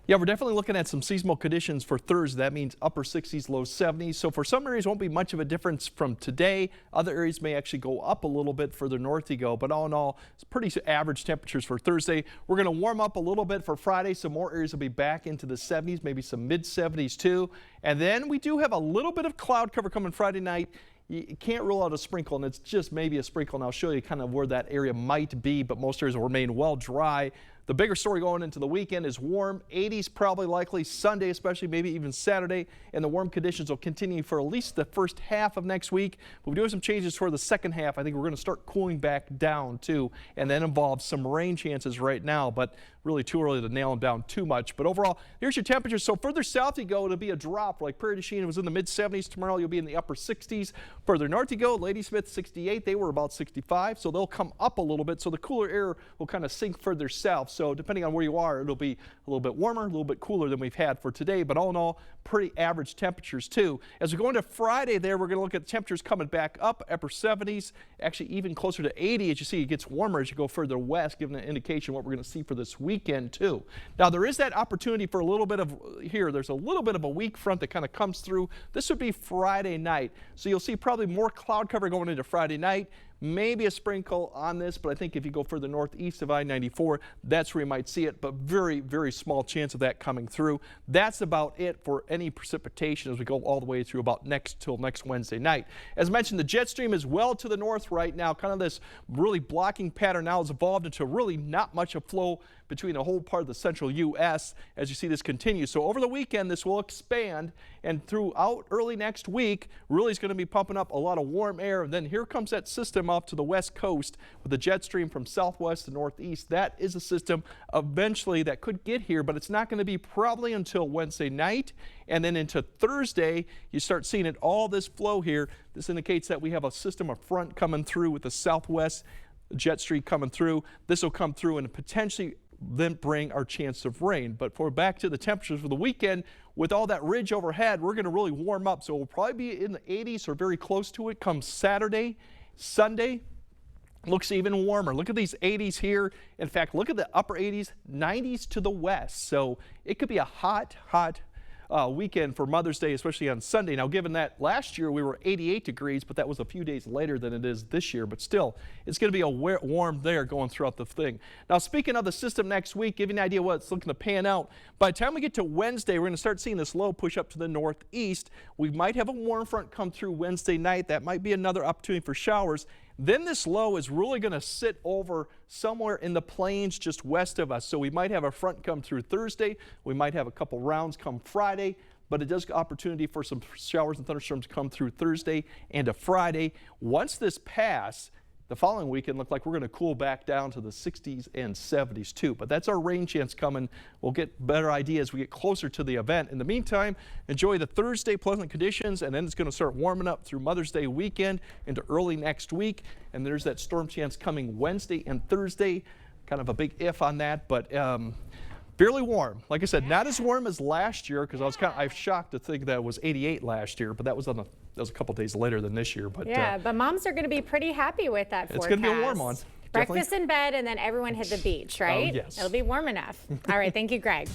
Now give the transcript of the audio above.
Yeah, we're definitely looking at some seasonal conditions for Thursday. That means upper 60s, low 70s. So for some areas, won't be much of a difference from today. Other areas may actually go up a little bit further north you go. But all in all, it's pretty average temperatures for Thursday. We're going to warm up a little bit for Friday. So more areas will be back into the 70s, maybe some mid 70s too. And then we do have a little bit of cloud cover coming Friday night. You can't rule out a sprinkle, and it's just maybe a sprinkle, and I'll show you kind of where that area might be, but most areas will remain well dry. The bigger story going into the weekend is warm. 80s probably likely Sunday, especially maybe even Saturday, and the warm conditions will continue for at least the first half of next week. But we do have some changes for the second half. I think we're going to start cooling back down too, and that involves some rain chances right now, but really too early to nail them down too much. But overall, here's your temperatures. So further south you go, it'll be a drop. Like Prairie du Chien, it was in the mid 70s. Tomorrow you'll be in the upper 60s. Further north you go, Ladysmith 68. They were about 65, so they'll come up a little bit. So the cooler air will kind of sink further south. So depending on where you are, it'll be a little bit warmer, a little bit cooler than we've had for today. But all in all, pretty average temperatures too. As we go into Friday there, we're going to look at temperatures coming back up, upper 70s, actually even closer to 80. As you see, it gets warmer as you go further west, giving an indication what we're going to see for this weekend too. Now there is that opportunity for a little bit of there's a little bit of a weak front that kind of comes through. This would be Friday night. So you'll see probably more cloud cover going into Friday night. Maybe a sprinkle on this, but I think if you go further northeast of I-94, that's where you might see it, but very, very small chance of that coming through. That's about it for any precipitation as we go all the way through about till next Wednesday night. As mentioned, the jet stream is well to the north right now. Kind of this really blocking pattern now has evolved into really not much of flow between the whole part of the central U.S. as you see this continue. So over the weekend, this will expand, and throughout early next week, really is going to be pumping up a lot of warm air. And then here comes that system off to the west coast with the jet stream from southwest to northeast. That is a system eventually that could get here, but it's not going to be probably until Wednesday night. And then into Thursday, you start seeing it, all this flow here. This indicates that we have a system of front coming through with the southwest jet stream coming through. This will come through and potentially then bring our chance of rain. But for back to the temperatures for the weekend, with all that ridge overhead, we're going to really warm up. So we'll probably be in the 80s or very close to it come Saturday. Sunday looks even warmer. Look at these 80s here. In fact, look at the upper 80s, 90s to the west. So it could be a hot weekend for Mother's Day, especially on Sunday. Now, given that last year we were 88 degrees, but that was a few days later than it is this year. But still, it's going to be a warm there going throughout the thing. Now, speaking of the system next week, give you an idea what it's looking to pan out. By the time we get to Wednesday, we're going to start seeing this low push up to the northeast. We might have a warm front come through Wednesday night. That might be another opportunity for showers. Then this low is really going to sit over somewhere in the plains just west of us. So we might have a front come through Thursday. We might have a couple rounds come Friday, but it does give opportunity for some showers and thunderstorms to come through Thursday and a Friday. Once this passes, the following weekend look like we're going to cool back down to the 60s and 70s too. But that's our rain chance coming. We'll get better idea as we get closer to the event. In the meantime, enjoy the Thursday pleasant conditions, and then it's going to start warming up through Mother's Day weekend into early next week. And there's that storm chance coming Wednesday and Thursday. Kind of a big if on that, but fairly warm. Like I said, not as warm as last year, because I was shocked to think that it was 88 last year, but that was a couple days later than this year. But yeah, but moms are going to be pretty happy with that forecast. It's going to be a warm one. Breakfast in bed, and then everyone hit the beach, right? Yes. It'll be warm enough. All right, thank you, Greg.